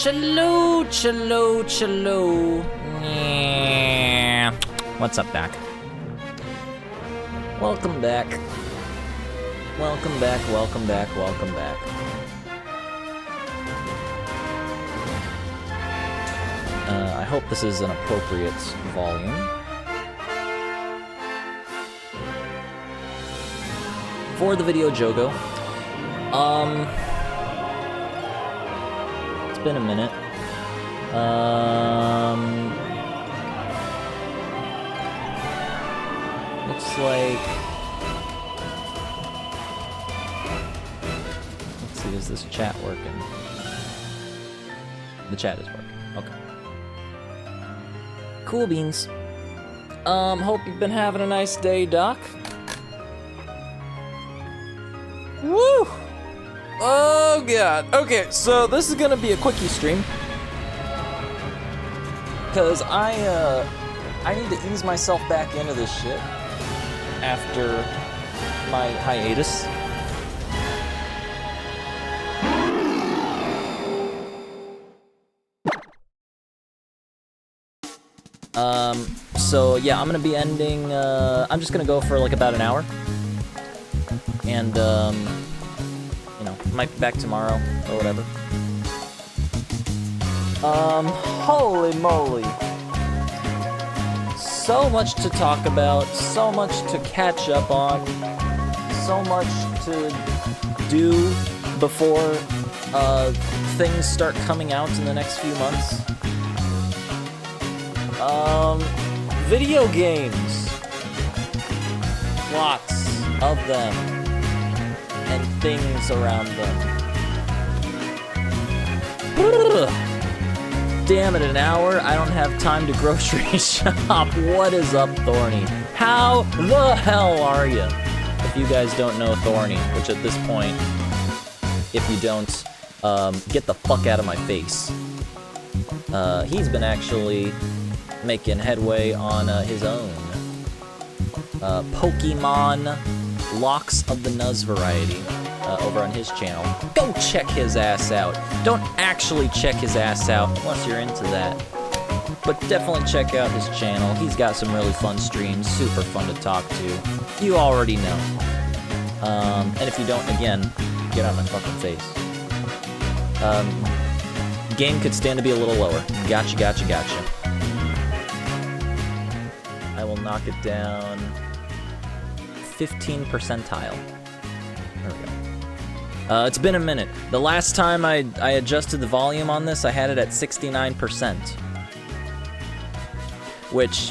Chalo, chalo, chalo. Yeah. What's up, Doc? Welcome back. Welcome back, welcome back, welcome back. I hope this is an appropriate volume. For the video Jogo. It's been a minute. Looks like... Let's see, is this chat working? The chat is working, okay. Cool beans. Hope you've been having a nice day, Doc. Woo! Oh god. Okay, so this is gonna be a quickie stream. Cause I need to ease myself back into this shit after my hiatus. So yeah, I'm gonna be ending, I'm just gonna go for like about an hour. And, you know, might be back tomorrow, or whatever. Holy moly. So much to talk about, so much to catch up on, so much to do before, things start coming out in the next few months. Video games. Lots of them. And things around them. Damn it, an hour? I don't have time to grocery shop. What is up, Thorny? How the hell are you? If you guys don't know Thorny, which at this point, if you don't, get the fuck out of my face. He's been actually making headway on his own Pokemon Locks of the Nuz variety over on his channel. Go check his ass out. Don't actually check his ass out unless you're into that. But definitely check out his channel. He's got some really fun streams, super fun to talk to. You already know. And if you don't, again, get out of my fucking face. Game could stand to be a little lower. Gotcha, gotcha, gotcha. I will knock it down 15 percentile. There we go. It's been a minute. The last time I adjusted the volume on this, I had it at 69%. Which,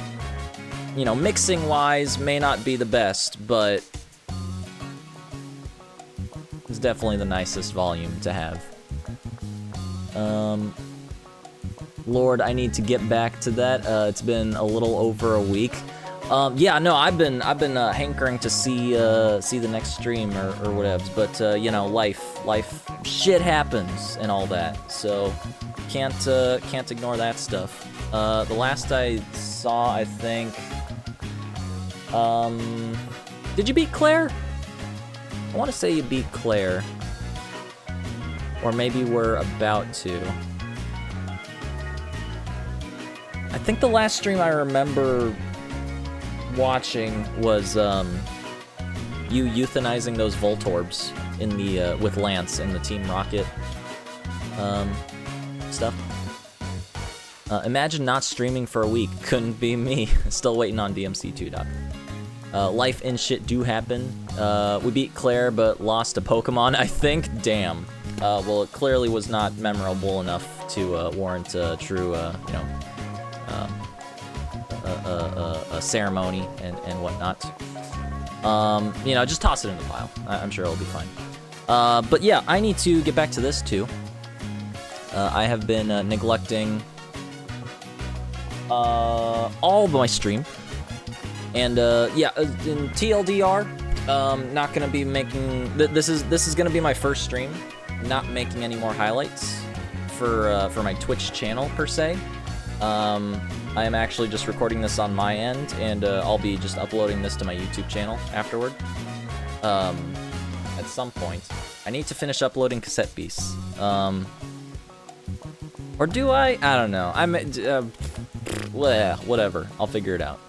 you know, mixing-wise may not be the best, but it's definitely the nicest volume to have. Lord, I need to get back to that. It's been a little over a week. Yeah, no, I've been hankering to see the next stream or whatevs, but you know, life, shit happens and all that, so can't ignore that stuff. The last I saw, I think, did you beat Claire? I want to say you beat Claire, or maybe we're about to. I think the last stream I remember watching was you euthanizing those Voltorbs in the with Lance in the Team Rocket stuff. Imagine not streaming for a week. Couldn't be me. Still waiting on DMC 2, Doc. Life and shit do happen. We beat Claire, but lost to Pokemon, I think. Damn. Well, it clearly was not memorable enough to warrant a true, you know, a ceremony and whatnot. You know, just toss it in the pile. I'm sure it'll be fine. But yeah, I need to get back to this too. I have been neglecting all of my stream, and yeah, in TLDR, not gonna be making. This is gonna be my first stream. Not making any more highlights for my Twitch channel per se. I am actually just recording this on my end, and I'll be just uploading this to my YouTube channel afterward. At some point. I need to finish uploading Cassette Beasts. Or do I? I don't know. Whatever. I'll figure it out.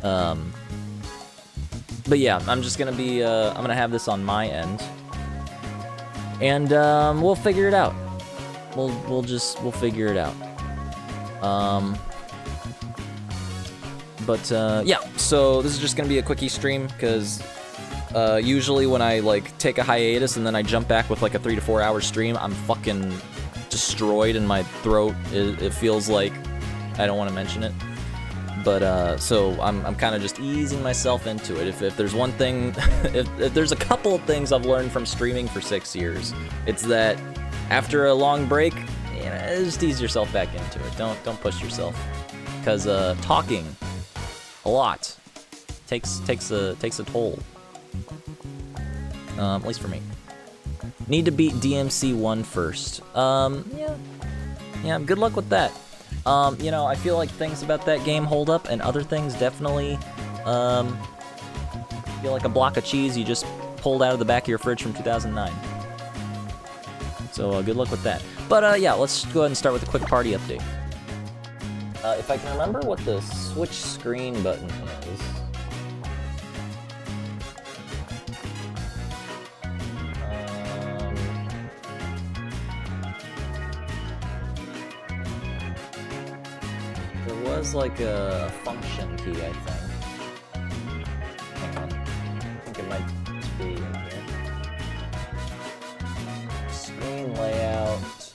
But yeah, I'm just gonna be, I'm gonna have this on my end. And, we'll figure it out. We'll figure it out. Yeah, so this is just gonna be a quickie stream, because usually when I like take a hiatus and then I jump back with like a 3 to 4 hour stream, I'm fucking destroyed in my throat. It feels like I don't want to mention it. But so I'm kind of just easing myself into it. If there's one thing, if there's a couple of things I've learned from streaming for 6 years, it's that after a long break, just ease yourself back into it. Don't push yourself, because talking a lot takes a toll. At least for me. Need to beat DMC 1 first. Yeah, good luck with that. You know, I feel like things about that game hold up, and other things definitely, feel like a block of cheese you just pulled out of the back of your fridge from 2009. So, good luck with that. But, yeah, let's go ahead and start with a quick party update. If I can remember what the switch screen button is. There was like a function key, I think. Hang on. I think it might be in here. Screen layout.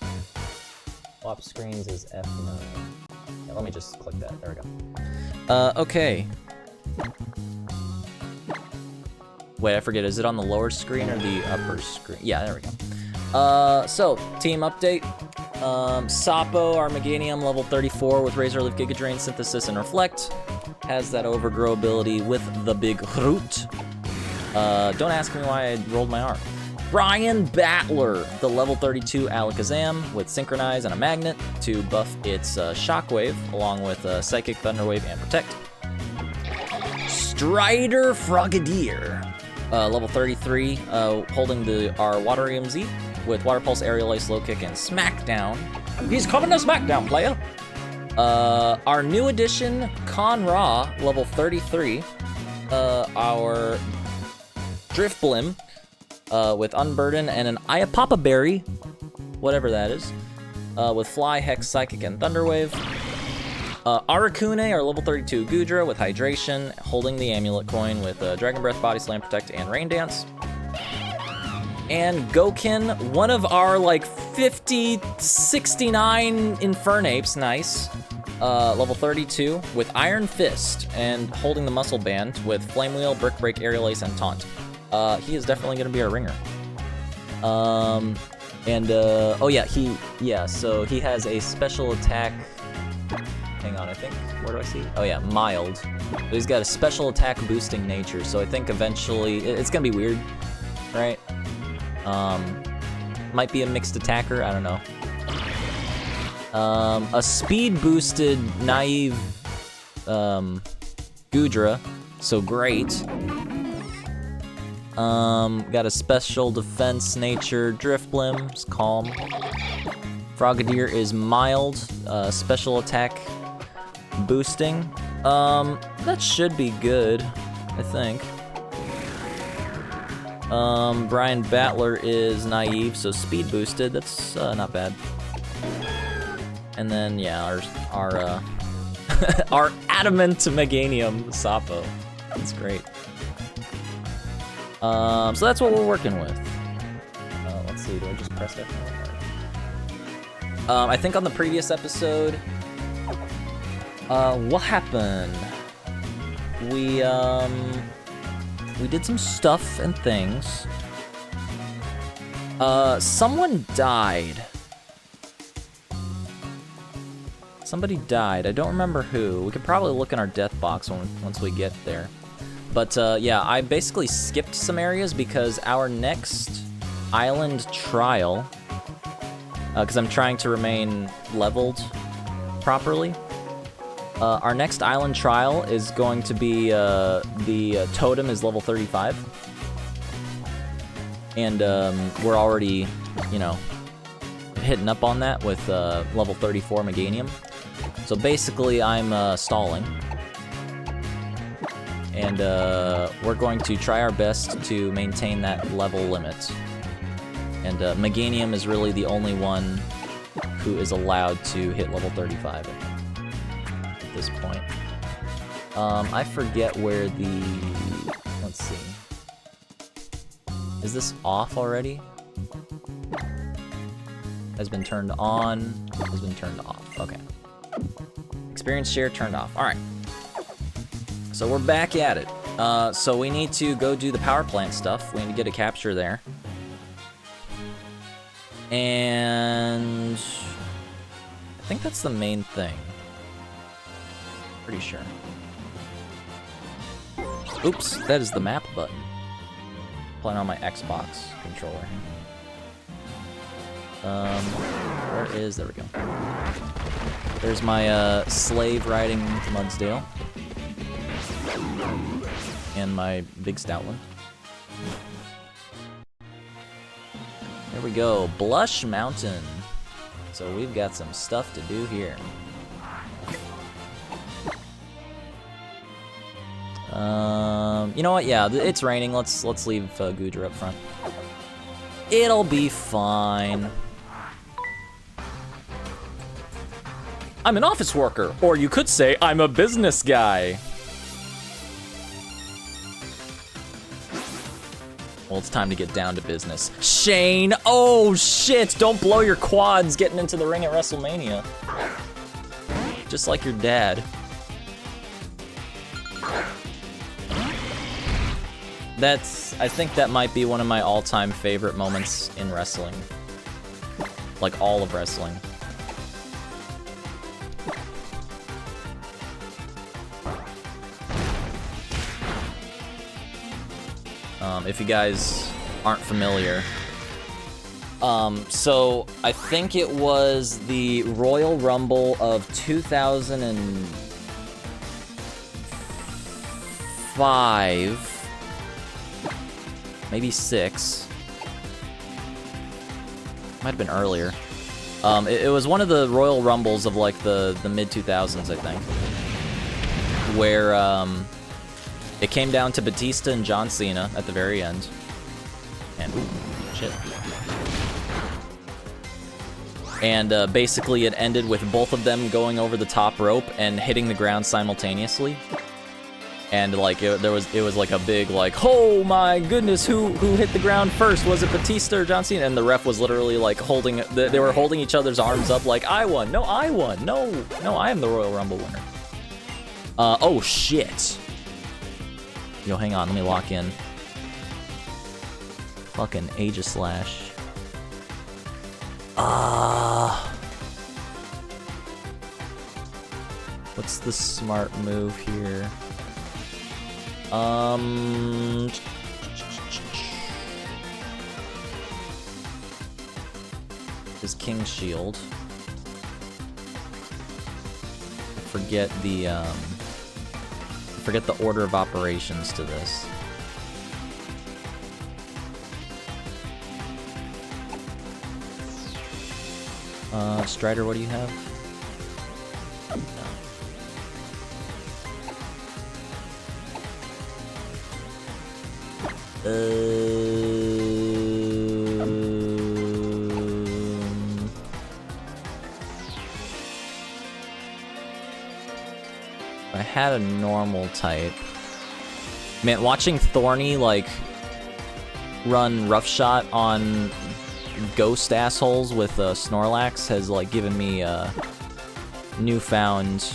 Swap screens is F9. Yeah, let me just click that. There we go. Okay. Wait, I forget. Is it on the lower screen or the upper screen? Yeah, there we go. So, team update. Sapo, Armaganium, level 34 with Razor Leaf, Giga Drain, Synthesis, and Reflect. Has that overgrow ability with the big root. Don't ask me why I rolled my R. Brian Battler, the level 32 Alakazam with Synchronize and a Magnet to buff its Shockwave, along with Psychic, Thunderwave, and Protect. Strider Frogadier, level 33, holding our Water EMZ with Water Pulse, Aerial Ace, Low Kick, and Smackdown. He's coming to Smackdown, player! Our new addition, Con-Ra, level 33, our Drifblim, with Unburden and an Iapapa Berry, whatever that is, with Fly, Hex, Psychic, and Thunderwave. Arakune, our level 32 Goodra with Hydration, holding the Amulet Coin with Dragon Breath, Body Slam, Protect, and Rain Dance. And Gokin, one of our like 69 Infernapes, nice, level 32 with Iron Fist and holding the Muscle Band with Flame Wheel, Brick Break, Aerial Ace, and Taunt. He is definitely gonna be our ringer. Oh yeah, so he has a special attack. Hang on, I think, where do I see? Oh yeah, mild. But he's got a special attack boosting nature, so I think eventually, it's gonna be weird, right? Might be a mixed attacker, I don't know. A speed boosted naive, Goodra, so great. Got a special defense nature, Drifblim, is calm. Frogadier is mild, special attack boosting. That should be good, I think. Brian Battler is naive, so speed boosted, that's not bad. And then, yeah, our our Adamant Meganium Sapo. That's great. So that's what we're working with. Let's see, do I just press F? I think on the previous episode, what happened? We did some stuff and things. Someone died. Somebody died. I don't remember who. We could probably look in our death box once we get there. But yeah, I basically skipped some areas because our next island trial, because I'm trying to remain leveled properly. Our next island trial is going to be, the totem is level 35. And we're already, you know, hitting up on that with level 34 Meganium. So basically, I'm stalling. And we're going to try our best to maintain that level limit. And Meganium is really the only one who is allowed to hit level 35 at this point. I forget where the... Let's see. Is this off already? Has been turned on. Has been turned off. Okay. Experience share turned off. All right. So we're back at it. So we need to go do the power plant stuff. We need to get a capture there. And I think that's the main thing. Pretty sure. Oops, that is the map button. Playing on my Xbox controller. Where is... There we go. There's my slave riding Mudsdale. And my big Stoutland. There we go, Blush Mountain. So we've got some stuff to do here. You know what? Yeah, it's raining. Let's leave Goodra up front. It'll be fine. I'm an office worker, or you could say I'm a business guy. Well, it's time to get down to business. Shane! Oh, shit! Don't blow your quads getting into the ring at WrestleMania. Just like your dad. I think that might be one of my all-time favorite moments in wrestling. Like, all of wrestling. If you guys aren't familiar. So I think it was the Royal Rumble of 2005, maybe 6. Might have been earlier. It was one of the Royal Rumbles of like the mid-2000s, I think, where it came down to Batista and John Cena at the very end. And, ooh, shit. And basically it ended with both of them going over the top rope and hitting the ground simultaneously. And like it was like a big like, oh my goodness, who hit the ground first? Was it Batista or John Cena? And the ref was literally like holding, they were holding each other's arms up like, I won, no, I won, no, I am the Royal Rumble winner. Oh shit. Yo, hang on, let me lock in. Fucking Aegislash. What's the smart move here? His King's Shield. I forget the order of operations to this. Strider, what do you have? I had a normal type. Man, watching Thorny, like, run roughshot on ghost assholes with Snorlax has, like, given me newfound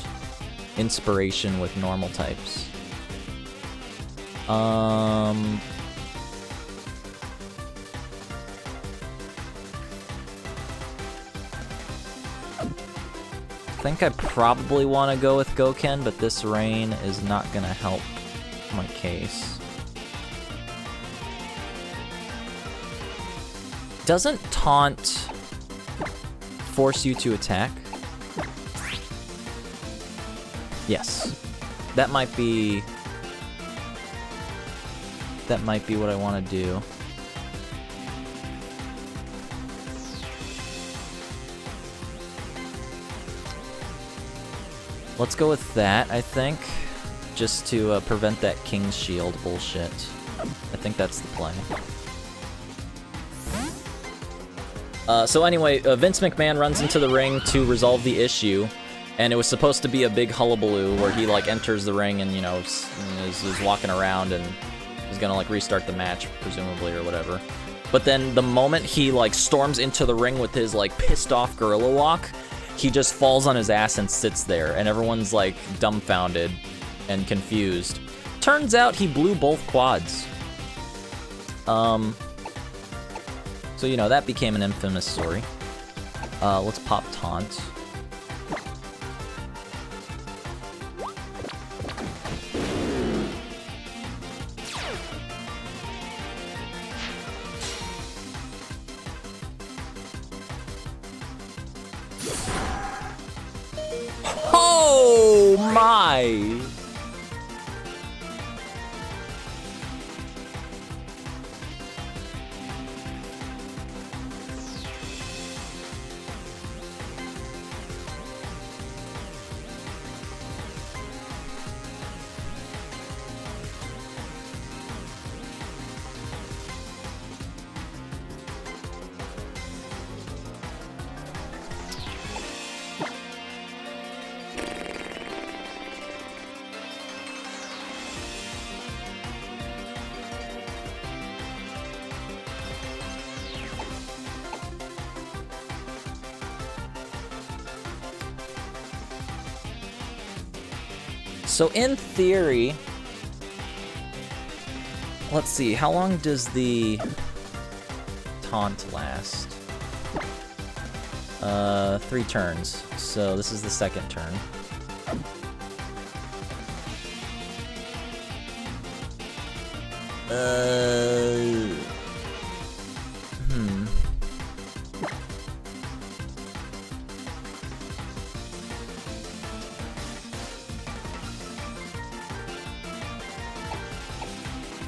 inspiration with normal types. I think I probably want to go with Goken, but this rain is not going to help my case. Doesn't taunt force you to attack? Yes. That might be what I want to do. Let's go with that, I think. Just to prevent that King's Shield bullshit. I think that's the play. So anyway, Vince McMahon runs into the ring to resolve the issue, and it was supposed to be a big hullabaloo where he, like, enters the ring and, you know, is walking around and is gonna, like, restart the match, presumably, or whatever. But then the moment he, like, storms into the ring with his, like, pissed-off gorilla walk, he just falls on his ass and sits there, and everyone's, like, dumbfounded and confused. Turns out he blew both quads. So, you know, that became an infamous story. Let's pop taunt. Oh my! So in theory, let's see, how long does the taunt last? 3 turns. So this is the second turn.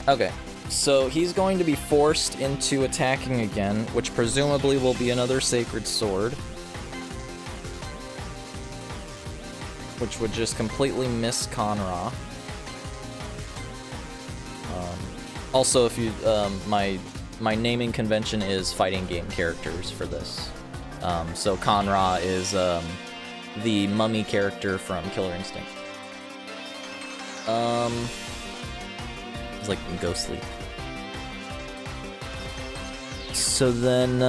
Okay, so he's going to be forced into attacking again, which presumably will be another Sacred Sword. Which would just completely miss Conra. Also, if you, my naming convention is fighting game characters for this. So Conra is the mummy character from Killer Instinct. It's like ghostly. So then,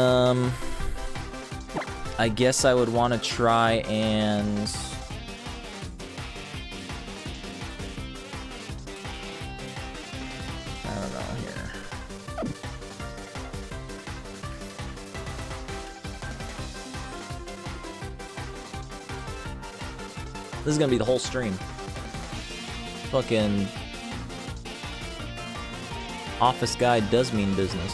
I guess I would want to try and... I don't know here. This is gonna be the whole stream. Fucking... Office guy does mean business.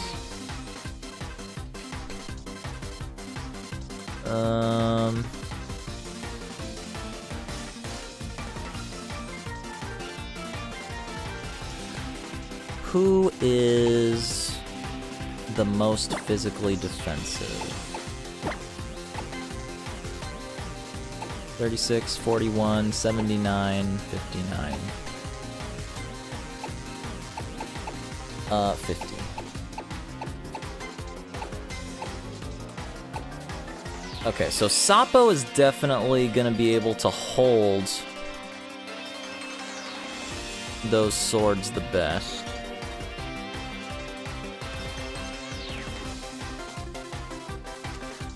Who is the most physically defensive? 36, 41, 79, 59. 50. Okay, so Sapo is definitely gonna be able to hold those swords the best.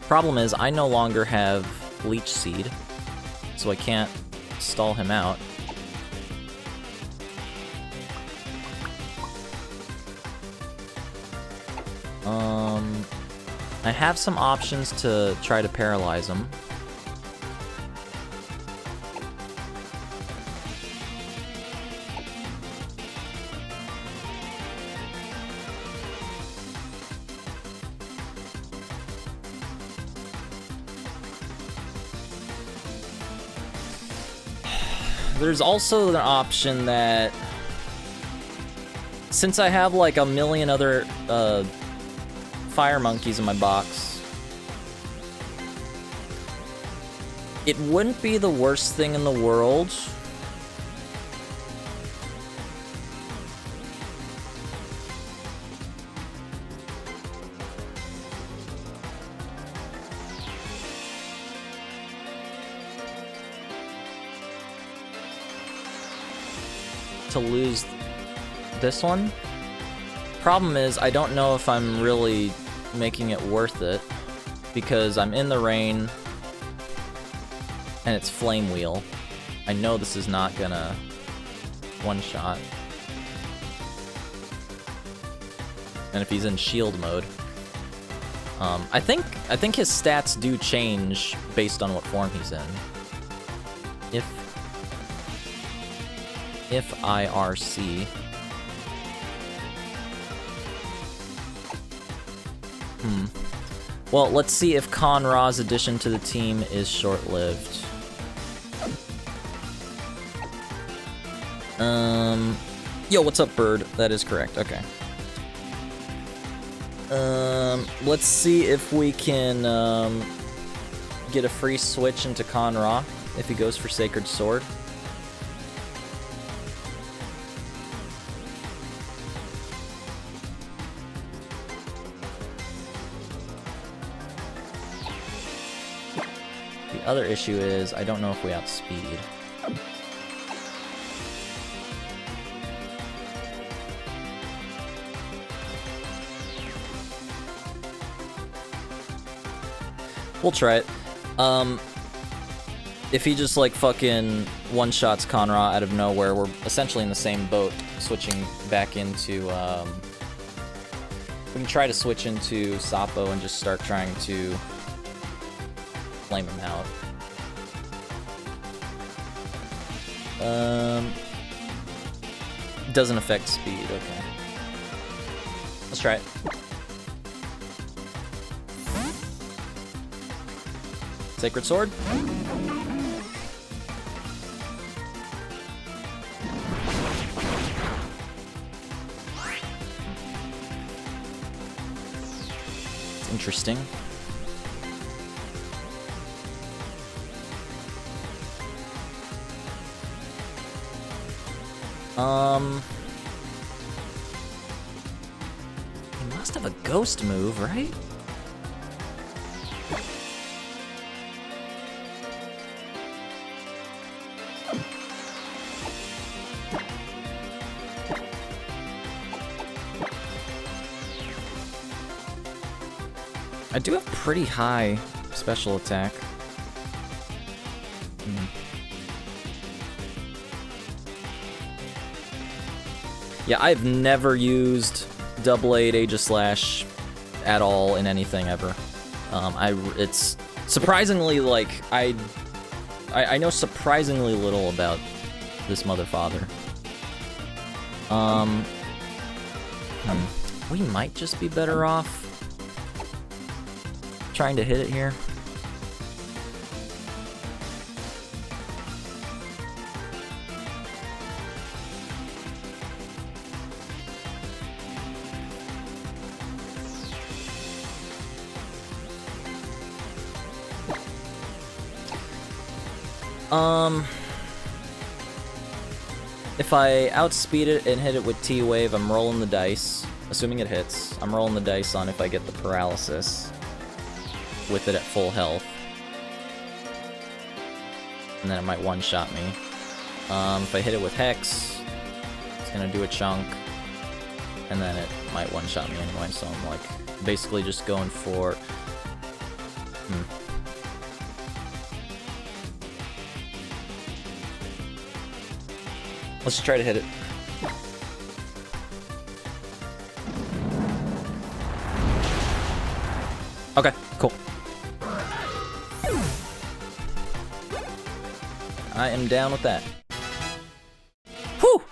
Problem is, I no longer have Leech Seed, so I can't stall him out. I have some options to try to paralyze him. There's also an option that, since I have like a million other fire monkeys in my box, It wouldn't be the worst thing in the world. To lose this one. Problem is, I don't know if I'm really making it worth it, because I'm in the rain and it's Flame Wheel. I know this is not gonna one-shot. And if he's in shield mode, I think his stats do change based on what form he's in. If IRC. Well, let's see if Conra's addition to the team is short-lived. Yo, what's up, Bird? That is correct, okay. Let's see if we can, get a free switch into Conra if he goes for Sacred Sword. The other issue is, I don't know if we outspeed. We'll try it. If he just, like, fucking one-shots Conra out of nowhere, we're essentially in the same boat, switching back into, we can try to switch into Sapo and just start trying to flame him out. Doesn't affect speed, okay. Let's try it. Sacred Sword? It's interesting. He must have a ghost move, right? I do have pretty high special attack. Yeah, I've never used Double Aid Aegislash at all in anything ever. It's surprisingly, like, I know surprisingly little about this motherfather. We might just be better off trying to hit it here. If I outspeed it and hit it with T-Wave, I'm rolling the dice. Assuming it hits, I'm rolling the dice on if I get the paralysis with it at full health. And then it might one-shot me. If I hit it with Hex, it's gonna do a chunk. And then it might one-shot me anyway, so I'm like basically just going for... Let's try to hit it. Okay, cool. I am down with that. Whew!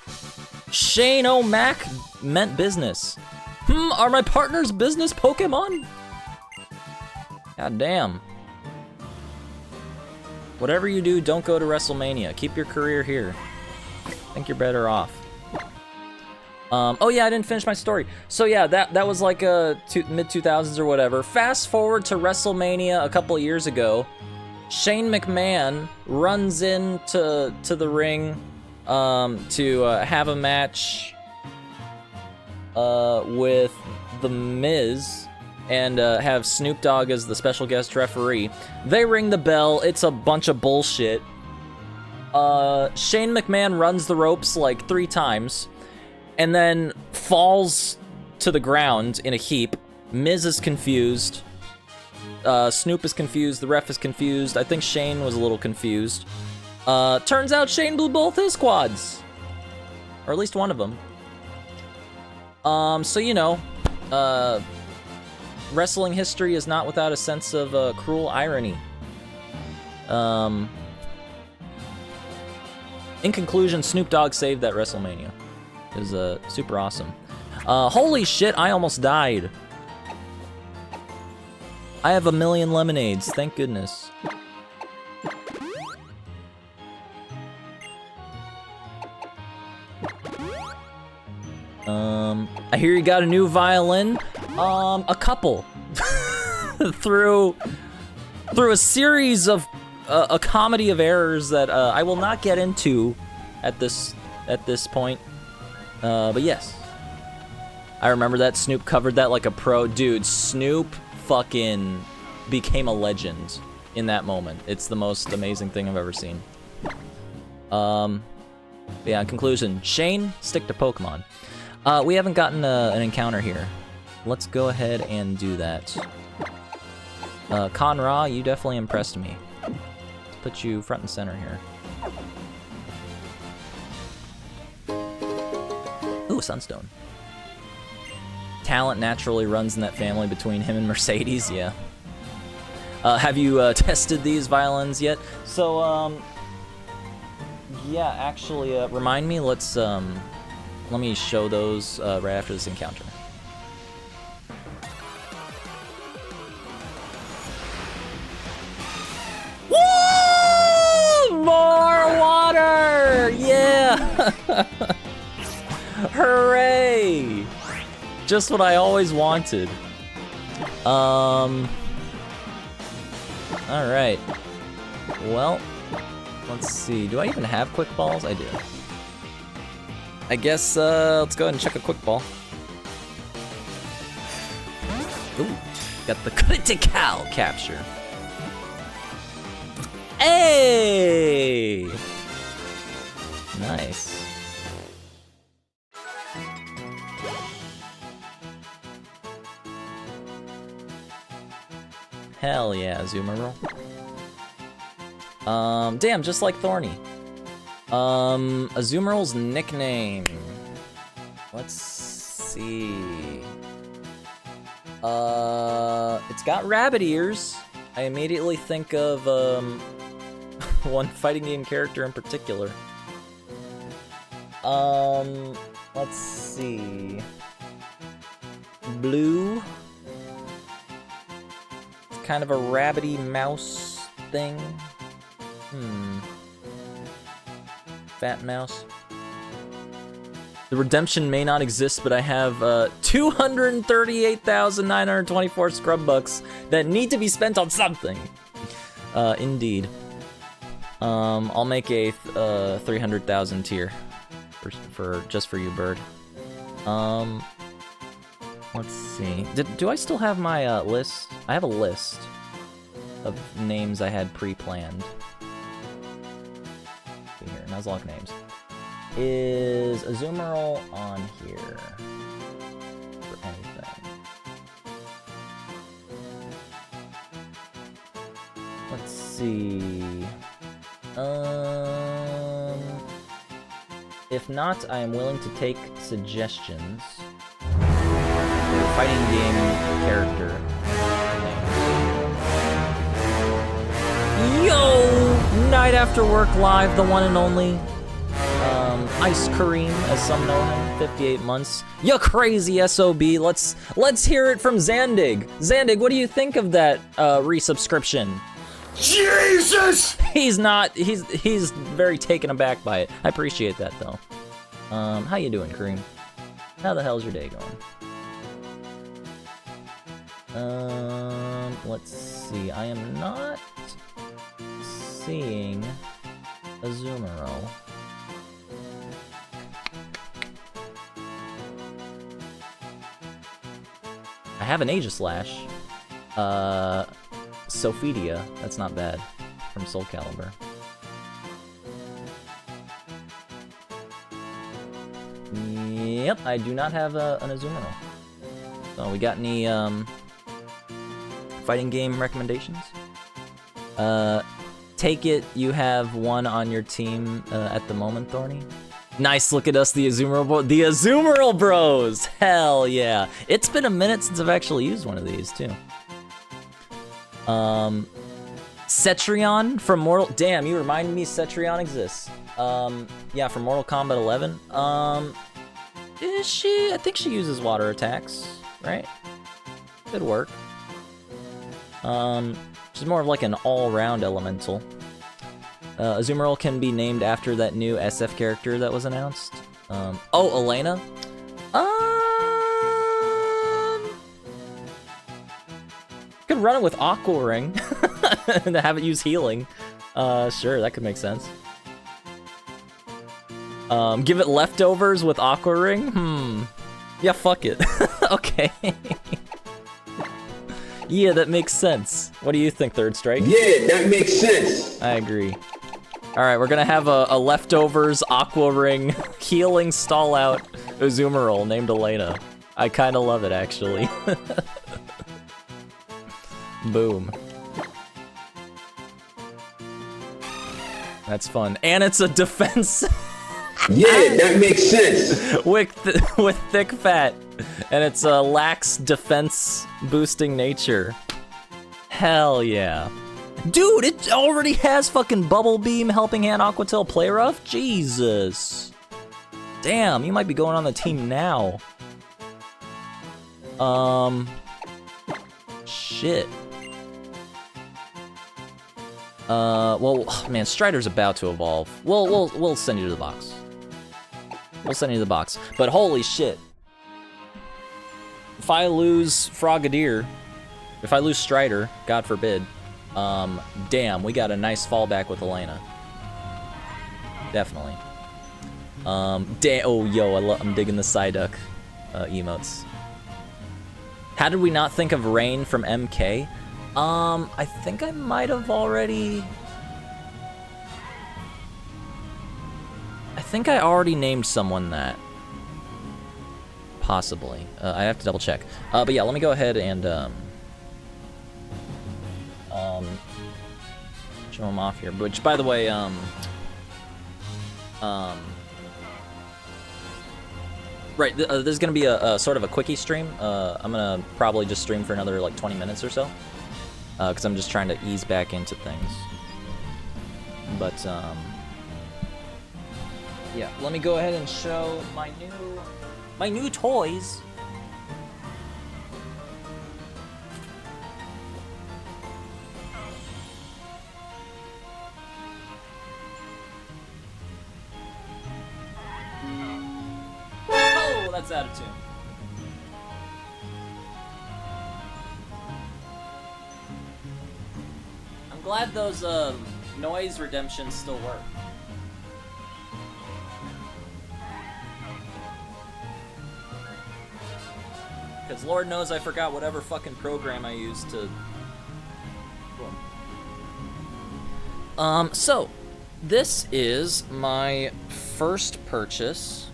Shane O'Mac meant business. Are my partners business Pokemon? God damn. Whatever you do, don't go to WrestleMania. Keep your career here. I think you're better off. Oh yeah, I didn't finish my story. So yeah, that was like mid-2000s or whatever. Fast forward to WrestleMania a couple of years ago. Shane McMahon runs into the ring to have a match with The Miz and have Snoop Dogg as the special guest referee. They ring the bell. It's a bunch of bullshit. Shane McMahon runs the ropes like 3 times and then falls to the ground in a heap. Miz is confused. Snoop is confused. The ref is confused. I think Shane was a little confused. Turns out Shane blew both his quads. Or at least one of them. So, you know, wrestling history is not without a sense of cruel irony. In conclusion, Snoop Dogg saved that WrestleMania. It was super awesome. Holy shit, I almost died. I have 1,000,000 lemonades, thank goodness. I hear you got a new violin. A couple. through a series of a comedy of errors that I will not get into at this point. But yes, I remember that. Snoop covered that like a pro. Dude, Snoop fucking became a legend in that moment. It's the most amazing thing I've ever seen. Yeah, in conclusion, Shane, stick to Pokemon. We haven't gotten an encounter here. Let's go ahead and do that. Con-Ra, you definitely impressed me. Let's put you front and center here. Ooh, Sunstone. Talent naturally runs in that family between him and Mercedes, yeah. Have you tested these violins yet? So, yeah, actually, remind me, let me show those right after this encounter. Woo! More water! Yeah! Hooray! Just what I always wanted. Alright. Well, let's see. Do I even have quick balls? I do. I guess, let's go ahead and check a quick ball. Ooh, got the critical capture. Hey! Nice. Hell yeah, Azumarill. Damn, just like Thorny. Azumarill's nickname. Let's see. It's got rabbit ears. I immediately think of, one fighting game character in particular. Let's see. Blue. Kind of a rabbity mouse thing. Fat mouse. The redemption may not exist, but I have 238,924 scrub bucks that need to be spent on something. Indeed. I'll make a 300,000 tier for just for you, bird. Let's see. Do I still have my list? I have a list of names I had pre-planned. See here, Nuzlocke names. Is Azumarill on here for anything? Let's see. If not, I am willing to take suggestions. Fighting game character. Yo! Night After Work Live, the one and only. Ice Kareem, as some know him, 58 months. You crazy SOB. Let's hear it from Zandig. Zandig, what do you think of that resubscription? Jesus! He's very taken aback by it. I appreciate that though. How you doing, Kareem? How the hell's your day going? Let's see. I am not seeing Azumarill. I have an Aegislash. Sophidia. That's not bad. From Soul Calibur. Yep, I do not have an Azumarill. So, we got any fighting game recommendations? Take it you have one on your team at the moment, Thorny. Nice, look at us, the Azumarill Bros! Hell yeah! It's been a minute since I've actually used one of these, too. Cetrion from Mortal... Damn, you reminded me Cetrion exists. Yeah, from Mortal Kombat 11. Is she... I think she uses water attacks, right? Could work. She's more of like an all-round elemental. Azumarill can be named after that new SF character that was announced. Oh, Elena? Could run it with Aqua Ring and have it use healing. Sure, that could make sense. Give it leftovers with Aqua Ring? Yeah, fuck it. Okay. Yeah, that makes sense. What do you think, Third Strike? Yeah, that makes sense. I agree. Alright, we're gonna have a leftovers Aqua Ring healing stall out Azumarill named Elena. I kinda love it, actually. Boom. That's fun. And it's a defense. Yeah, that makes sense. with thick fat. And it's a lax defense boosting nature. Hell yeah. Dude, it already has fucking Bubble Beam, Helping Hand, Aqua Tail, Play Rough? Jesus. Damn, you might be going on the team now. Shit. Well, man, Strider's about to evolve. We'll send you to the box. We'll send you to the box. But holy shit. If I lose Frogadier, if I lose Strider, God forbid, damn, we got a nice fallback with Elena. Definitely. Oh, yo, I'm digging the Psyduck emotes. How did we not think of Rain from MK? I think I might have already... I think I already named someone that. Possibly. I have to double check. But yeah, let me go ahead and, show them off here. Which, by the way, right, there's gonna be a sort of a quickie stream. I'm gonna probably just stream for another, like, 20 minutes or so. Because I'm just trying to ease back into things. But, yeah, let me go ahead and show my new toys. Oh, that's out of tune. I'm glad those noise redemptions still work. Because Lord knows I forgot whatever fucking program I used to... So, this is my first purchase.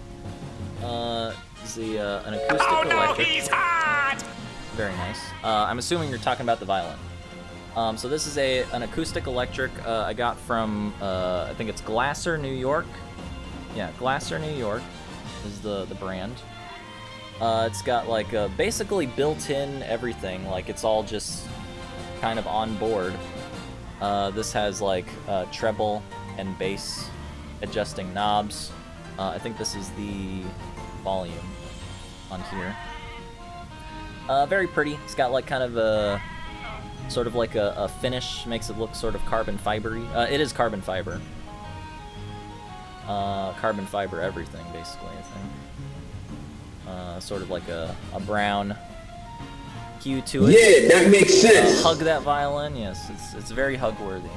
An acoustic electric. He's hot! Very nice. I'm assuming you're talking about the violin. So this is an acoustic electric I got from, I think it's Glasser, New York. Yeah, Glasser, New York is the brand. It's got like basically built-in everything, like it's all just kind of on board. This has like treble and bass adjusting knobs. I think this is the volume on here. Very pretty. It's got like kind of a sort of like a finish, makes it look sort of carbon fibery. It is carbon fiber. Carbon fiber everything, basically, I think. Sort of like a brown hue to it. Yeah, that makes sense. Hug that violin, yes, it's very hug-worthy.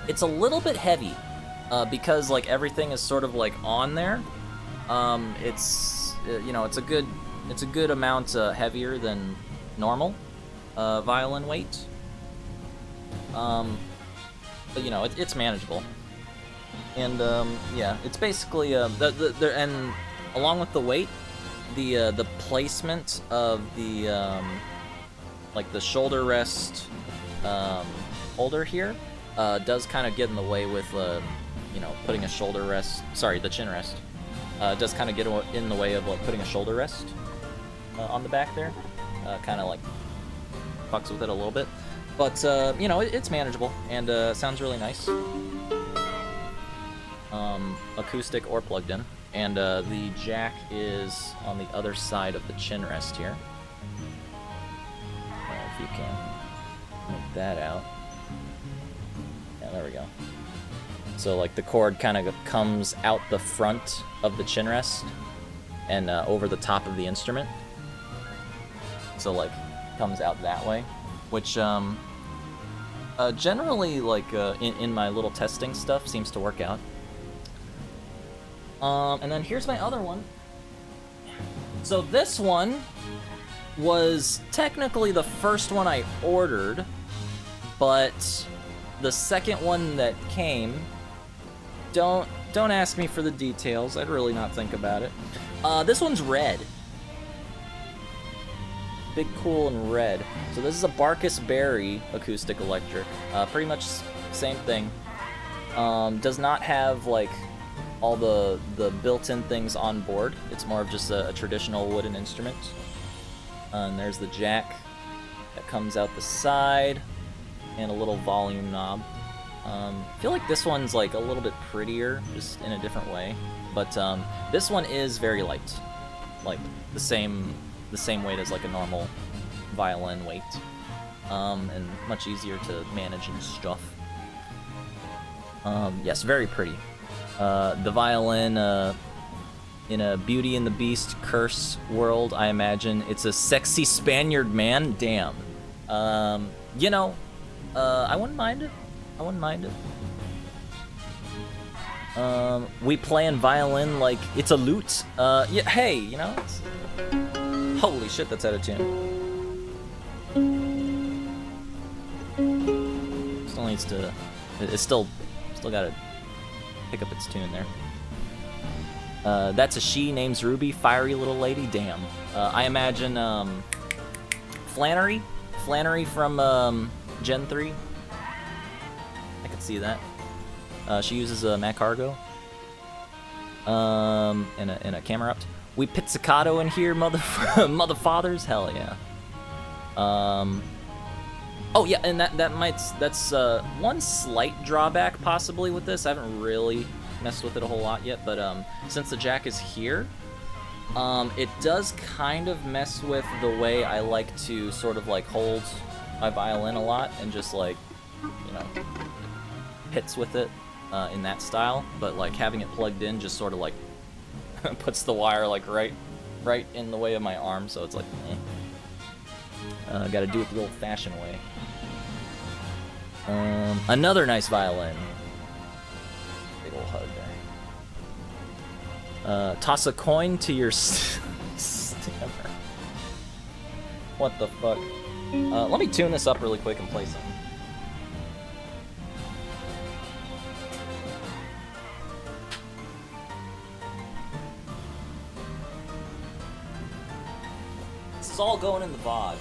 It's a little bit heavy because like everything is sort of like on there. It's you know, it's a good amount heavier than normal violin weight. But you know, it's manageable. And yeah, it's basically and along with the weight, the placement of the like the shoulder rest holder here does kind of get in the way with you know, putting a shoulder rest. Sorry, the chin rest does kind of get in the way of like putting a shoulder rest on the back there. Kind of like fucks with it a little bit, but you know, it's manageable and sounds really nice. Acoustic or plugged in, and the jack is on the other side of the chin rest here. If you can make that out. Yeah, there we go. So like the cord kind of comes out the front of the chin rest and over the top of the instrument. So like comes out that way, which generally like in my little testing stuff seems to work out. And then here's my other one. So this one was technically the first one I ordered, but the second one that came, don't ask me for the details. I'd really not think about it. This one's red. Big, cool, and red. So this is a Barkus Berry acoustic electric. Pretty much same thing. Does not have like all the built-in things on board. It's more of just a traditional wooden instrument. And there's the jack that comes out the side, and a little volume knob. I feel like this one's like a little bit prettier, just in a different way. But this one is very light, like the same weight as like a normal violin weight, and much easier to manage and stuff. Yes, very pretty. The violin, in a Beauty and the Beast curse world, I imagine it's a sexy Spaniard man. Damn. You know, I wouldn't mind it. I wouldn't mind it. We playing violin like it's a lute. Yeah, hey, you know, holy shit, that's out of tune. Still needs to, it's still gotta pick up its tune there. That's a she, name's Ruby, fiery little lady, damn. I imagine, Flannery from, Gen 3. I could see that. She uses a Mac Argo. And a camera up. We pizzicato in here, mother fathers, hell yeah. Oh yeah, and that's one slight drawback possibly with this. I haven't really messed with it a whole lot yet, but since the jack is here, it does kind of mess with the way I like to sort of like hold my violin a lot and just like, you know, hits with it in that style. But like having it plugged in just sort of like puts the wire like right in the way of my arm, so it's like, gotta do it the old-fashioned way. Another nice violin. Big ol' hug there. Toss a coin to your stammer. What the fuck? Let me tune this up really quick and play something. This is all going in the VOD.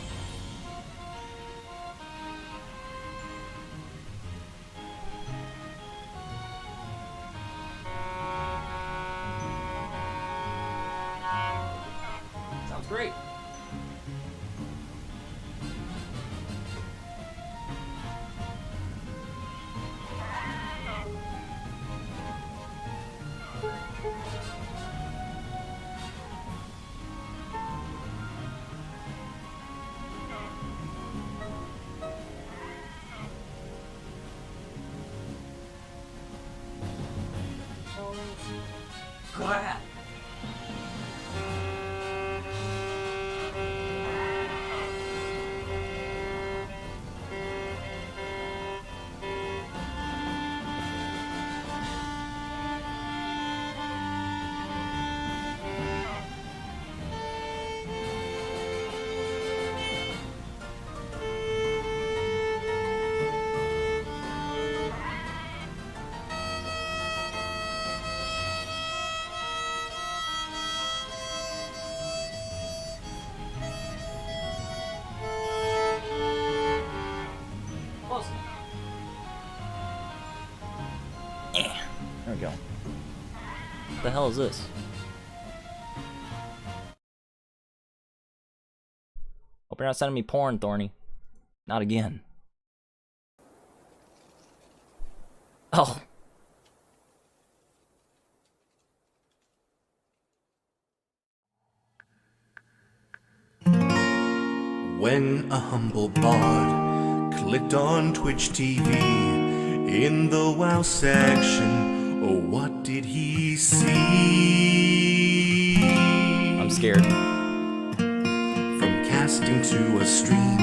Sounds great. Crap. the hell is this? Hope you're not sending me porn, Thorny. Not again. Oh. When a humble bard clicked on Twitch TV, in the WoW section, oh, what did he see? I'm scared. From casting to a stream,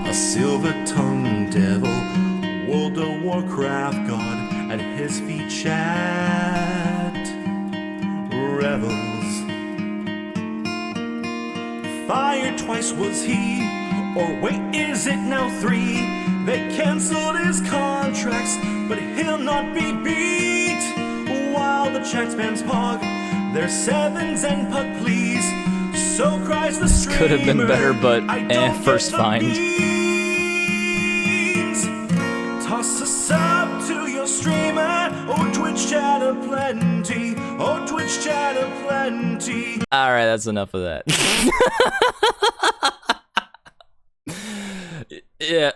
a silver-tongued devil, World of Warcraft god, at his feet chat revels. Fired twice was he, or wait, is it now 3? They cancelled his contracts, but he'll not be beat. While the chat spams pog their 7s and puck please, so cries the streamer. Could have been better, but first find. Toss a sub to your streamer, oh Twitch chat aplenty, oh Twitch chat aplenty. Alright, that's enough of that. Yeah,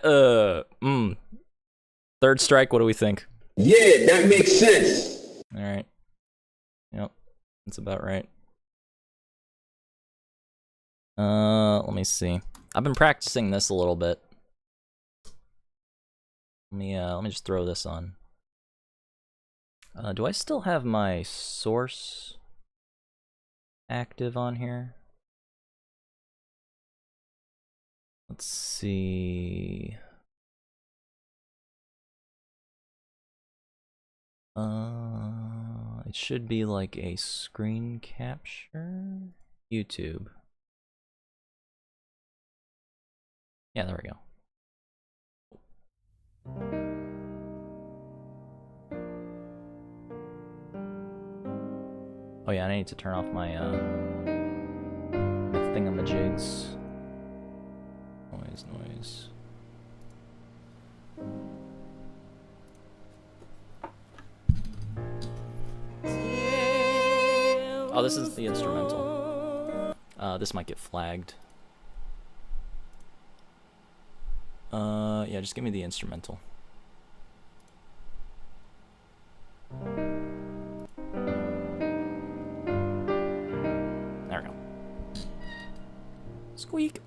Third strike, what do we think? Yeah, that makes sense. Alright. Yep, that's about right. Let me see. I've been practicing this a little bit. Let me just throw this on. Do I still have my source active on here? Let's see. It should be like a screen capture. YouTube. Yeah, there we go. Oh yeah, I need to turn off my thingamajigs. Noise. Oh, this is the instrumental. This might get flagged. Yeah, just give me the instrumental. There we go. Squeak.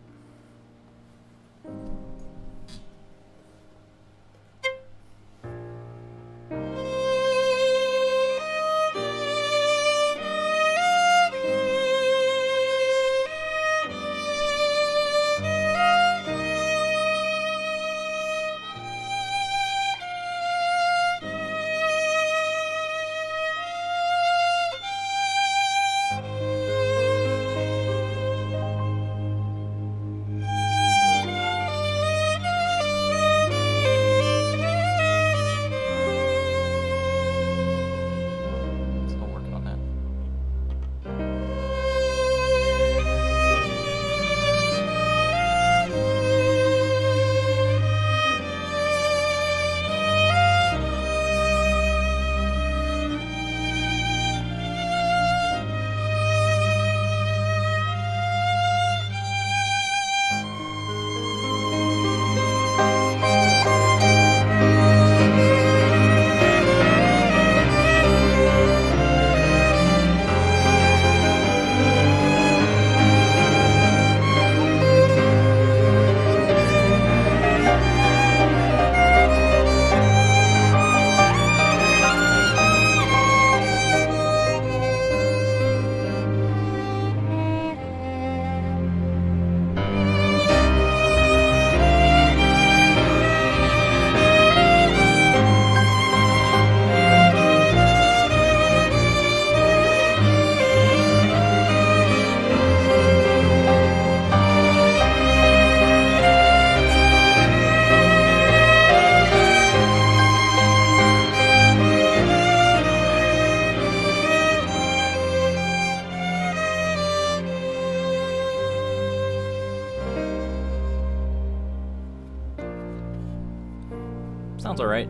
Sounds alright.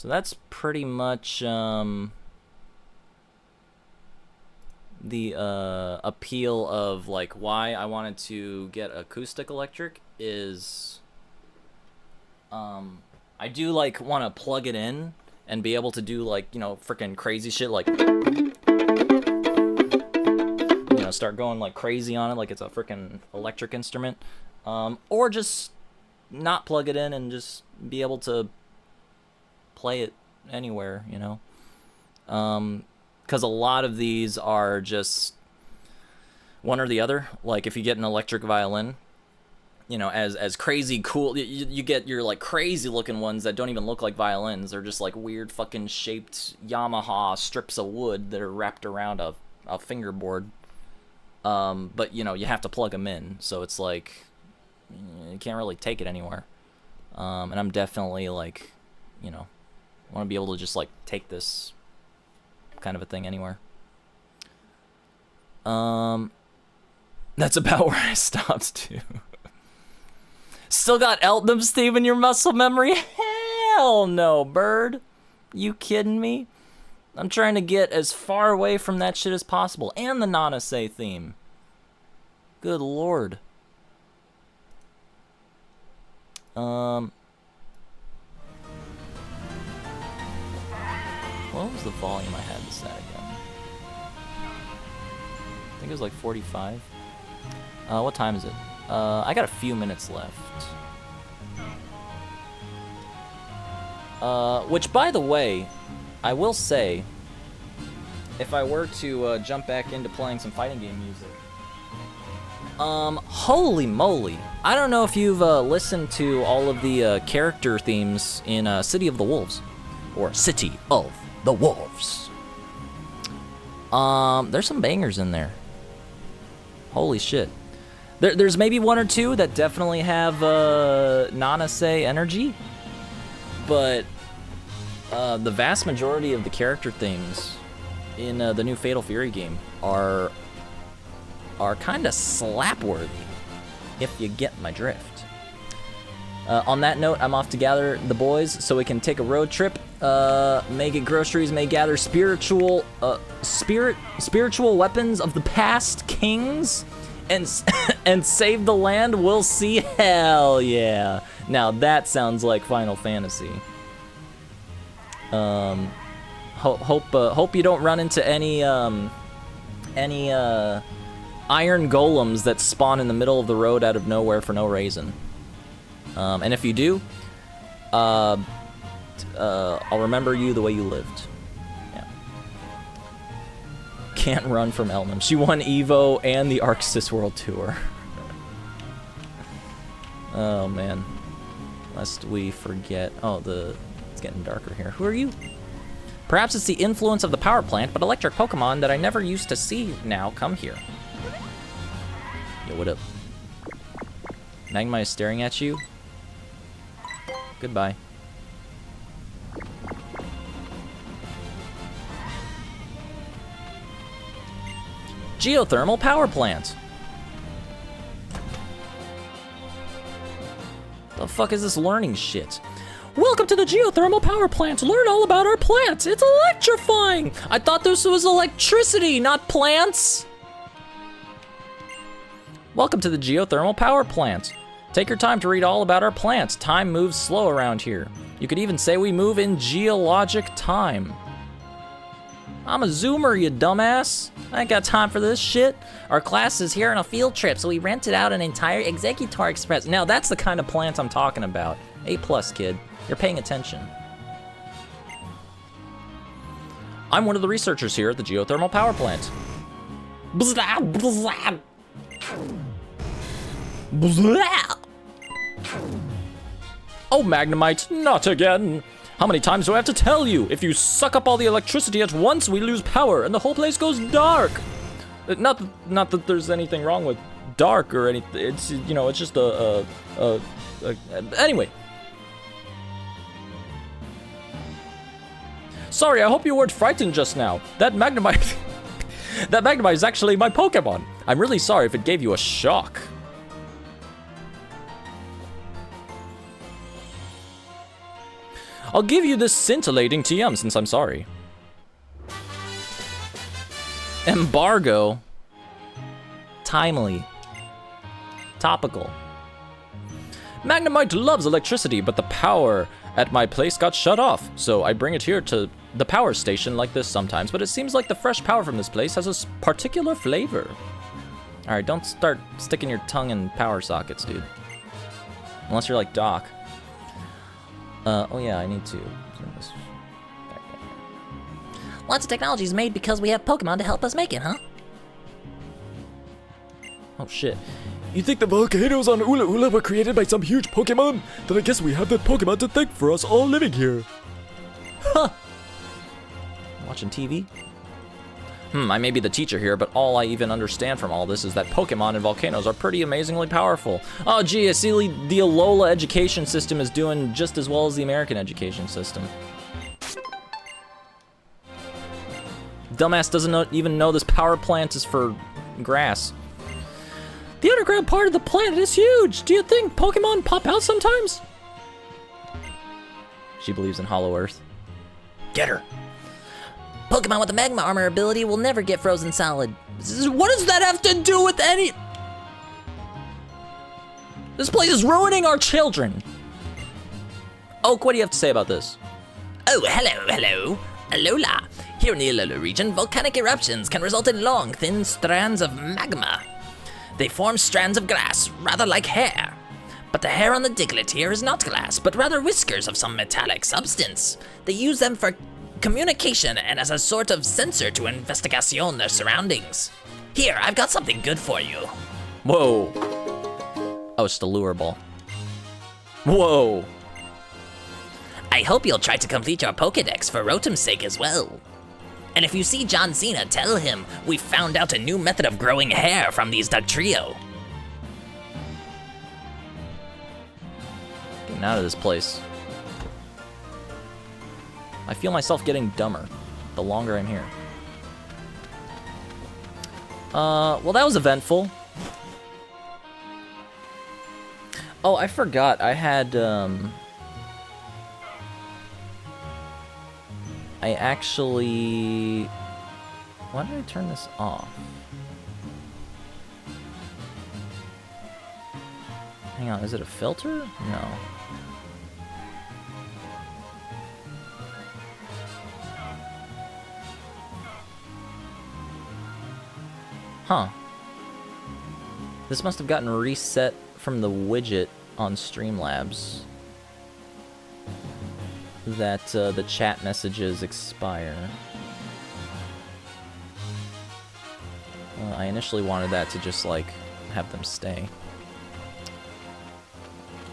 So that's pretty much the appeal of like why I wanted to get acoustic electric is I do like want to plug it in and be able to do like, you know, freaking crazy shit like, you know, start going like crazy on it like it's a freaking electric instrument, or just not plug it in and just be able to play it anywhere, you know. Because a lot of these are just one or the other. Like if you get an electric violin, you know, as crazy cool, you get your like crazy looking ones that don't even look like violins. They're just like weird fucking shaped Yamaha strips of wood that are wrapped around a fingerboard. But you know, you have to plug them in, so it's like you can't really take it anywhere. And I'm definitely like, you know, want to be able to just like take this kind of a thing anywhere. That's about where I stopped too. Still got Eltnum Steve in your muscle memory? Hell no, bird. You kidding me? I'm trying to get as far away from that shit as possible. And the Nanase theme. Good lord. What was the volume I had this at again? I think it was like 45. What time is it? I got a few minutes left. Which, by the way, I will say, if I were to jump back into playing some fighting game music, holy moly! I don't know if you've listened to all of the character themes in City of the Wolves, or City of the Wolves. There's some bangers in there. Holy shit. There's maybe one or two that definitely have Nanase energy, but the vast majority of the character themes in the new Fatal Fury game are kind of slap-worthy, if you get my drift. On that note, I'm off to gather the boys so we can take a road trip, may get groceries, may gather spiritual weapons of the past kings, and save the land. We'll see. Hell yeah. Now that sounds like Final Fantasy. Hope you don't run into any iron golems that spawn in the middle of the road out of nowhere for no reason. And if you do, I'll remember you the way you lived. Yeah. Can't run from Elnum. She won Evo and the Arxis World Tour. Oh man. Lest we forget. Oh, it's getting darker here. Who are you? Perhaps it's the influence of the power plant, but electric Pokemon that I never used to see now come here. Yo, what up? Magnemite is staring at you. Goodbye. Geothermal power plant. The fuck is this learning shit? Welcome to the geothermal power plant. Learn all about our plants. It's electrifying. I thought this was electricity, not plants. Welcome to the geothermal power plant. Take your time to read all about our plants. Time moves slow around here. You could even say we move in geologic time. I'm a zoomer, you dumbass. I ain't got time for this shit. Our class is here on a field trip, so we rented out an entire Executor Express. Now that's the kind of plant I'm talking about. A+, kid. You're paying attention. I'm one of the researchers here at the geothermal power plant. Oh, Magnemite, not again. How many times do I have to tell you? If you suck up all the electricity at once, we lose power and the whole place goes dark. Not that there's anything wrong with dark or anything. It's, you know, it's just anyway. Sorry, I hope you weren't frightened just now. That Magnemite, that Magnemite is actually my Pokemon. I'm really sorry if it gave you a shock. I'll give you this scintillating TM since I'm sorry. Embargo. Timely. Topical. Magnemite loves electricity, but the power at my place got shut off, so I bring it here to the power station like this sometimes, but it seems like the fresh power from this place has a particular flavor. Alright, don't start sticking your tongue in power sockets, dude. Unless you're like Doc. Oh yeah, I need to zoom this back in here. Lots of technology is made because we have Pokemon to help us make it, huh? Oh shit. You think the volcanoes on Ula Ula were created by some huge Pokemon? Then I guess we have that Pokemon to thank for us all living here. Huh. Watching TV? I may be the teacher here, but all I even understand from all this is that Pokemon and volcanoes are pretty amazingly powerful. Oh gee, I see the Alola education system is doing just as well as the American education system. Dumbass doesn't even know this power plant is for grass. The underground part of the planet is huge. Do you think Pokemon pop out sometimes? She believes in Hollow Earth. Get her. Pokemon with the Magma Armor ability will never get frozen solid. What does that have to do with any... This place is ruining our children. Oak, what do you have to say about this? Oh, hello. Alola. Here in the Alola region, volcanic eruptions can result in long, thin strands of magma. They form strands of glass, rather like hair. But the hair on the Diglett here is not glass, but rather whiskers of some metallic substance. They use them for communication and as a sort of sensor to investigation their surroundings. Here, I've got something good for you. Whoa. Oh, it's the lure ball. Whoa. I hope you'll try to complete your Pokedex for Rotom's sake as well. And if you see John Cena, tell him we found out a new method of growing hair from these Dugtrio. Getting out of this place. I feel myself getting dumber the longer I'm here. Well, that was eventful. Oh, I forgot. I had, I actually... Why did I turn this off? Hang on, is it a filter? No. Huh. This must have gotten reset from the widget on Streamlabs that the chat messages expire. I initially wanted that to just, like, have them stay.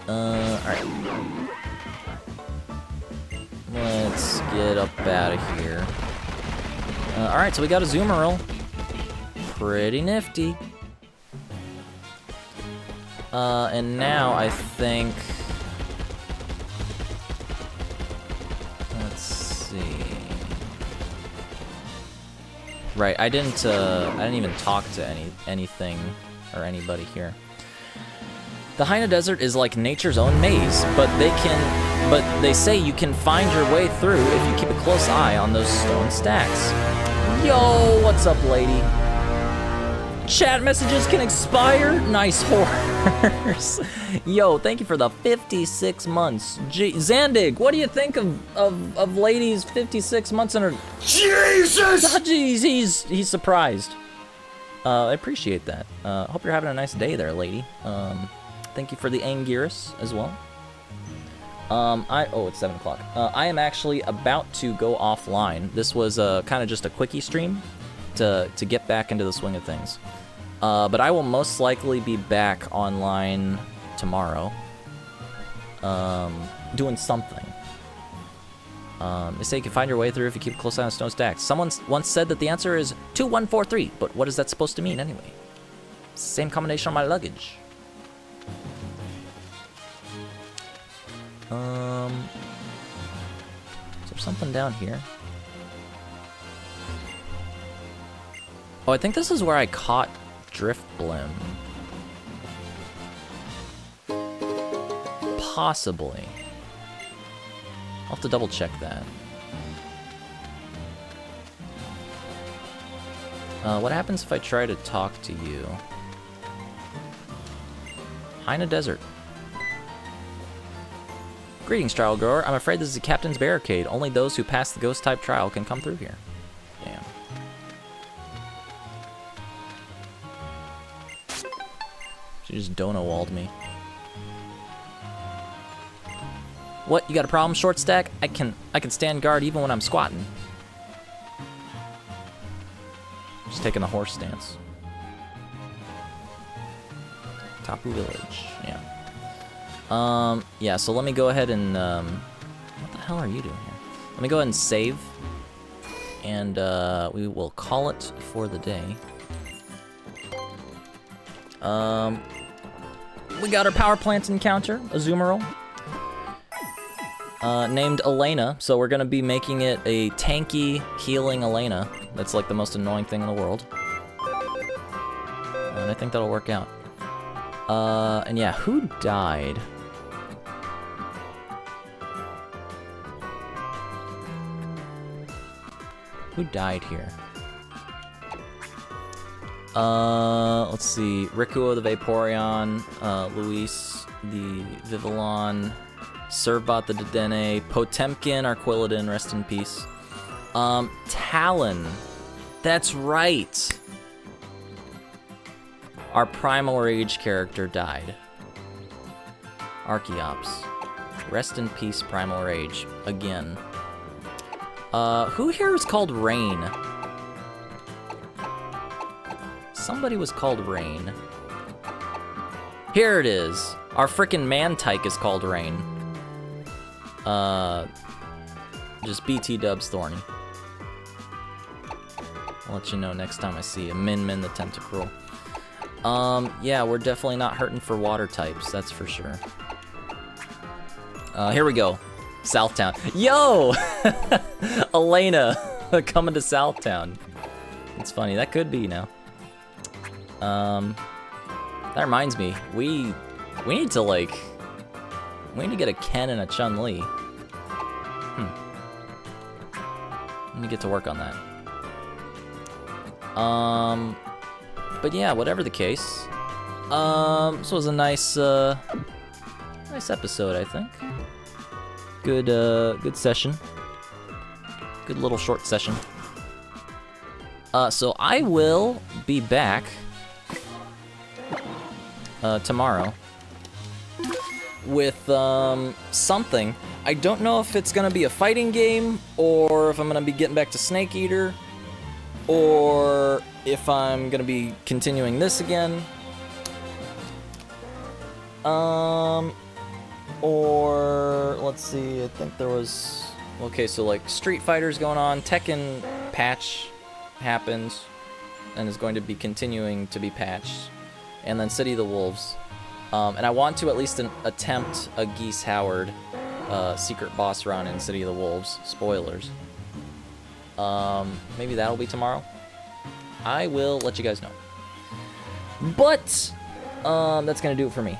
Alright. Let's get up out of here. Alright, so we got a Zoomeril. Pretty nifty. And now I think... Let's see... Right, I didn't even talk to anything or anybody here. The Haina Desert is like nature's own maze, but they say you can find your way through if you keep a close eye on those stone stacks. Yo, what's up, lady? Chat messages can expire? Nice horse. Yo, thank you for the 56 months. Zandig, what do you think of ladies 56 months in her... Jesus! Oh, geez, he's surprised. I appreciate that. Hope you're having a nice day there, lady. Thank you for the Anguirus as well. Oh, it's 7 o'clock. I am actually about to go offline. This was kind of just a quickie stream to get back into the swing of things. But I will most likely be back online tomorrow, doing something. They say you can find your way through if you keep a close eye on stone stacks. Someone once said that the answer is 2143, but what is that supposed to mean anyway? Same combination on my luggage. Is there something down here? Oh, I think this is where I caught Driftblim. Possibly. I'll have to double check that. What happens if I try to talk to you? Hyena Desert. Greetings, trial grower. I'm afraid this is the captain's barricade. Only those who pass the ghost type trial can come through here. Damn. She just dono-walled me. What? You got a problem, short stack? I can stand guard even when I'm squatting. Just taking the horse stance. Tapu Village, yeah. Yeah, so let me go ahead and, what the hell are you doing here? Let me go ahead and save, and, we will call it for the day. We got our power plant encounter, Azumarill. Named Elena, so we're gonna be making it a tanky, healing Elena. That's like the most annoying thing in the world. And I think that'll work out. And yeah, who died? Who died here? Let's see. Rikuo the Vaporeon, Luis the Vivillon, Servbot the Dedenne, Potemkin, Arquilodon, rest in peace. Talon. That's right. Our Primal Rage character died. Archeops. Rest in peace, Primal Rage. Again. Who here is called Rain? Somebody was called Rain. Here it is. Our frickin' Mantike is called Rain. Just BT dubs Thorny. I'll let you know next time I see you. Min the Tentacruel. Yeah, we're definitely not hurting for water types, that's for sure. Here we go. Southtown. Yo! Elena coming to Southtown. It's funny, that could be now. That reminds me, we need to like, we need to get a Ken and a Chun-Li. Let me get to work on that. But yeah, whatever the case. This was a nice, nice episode, I think. Good, good session. Good little short session. So I will be back tomorrow with something. I don't know if it's gonna be a fighting game or if I'm gonna be getting back to Snake Eater or if I'm gonna be continuing this again. Or let's see, I think there was, okay, so like Street Fighter's going on, Tekken patch happens and is going to be continuing to be patched, and then City of the Wolves. And I want to at least attempt a Geese Howard secret boss run in City of the Wolves. Spoilers. Maybe that'll be tomorrow. I will let you guys know. But that's gonna do it for me.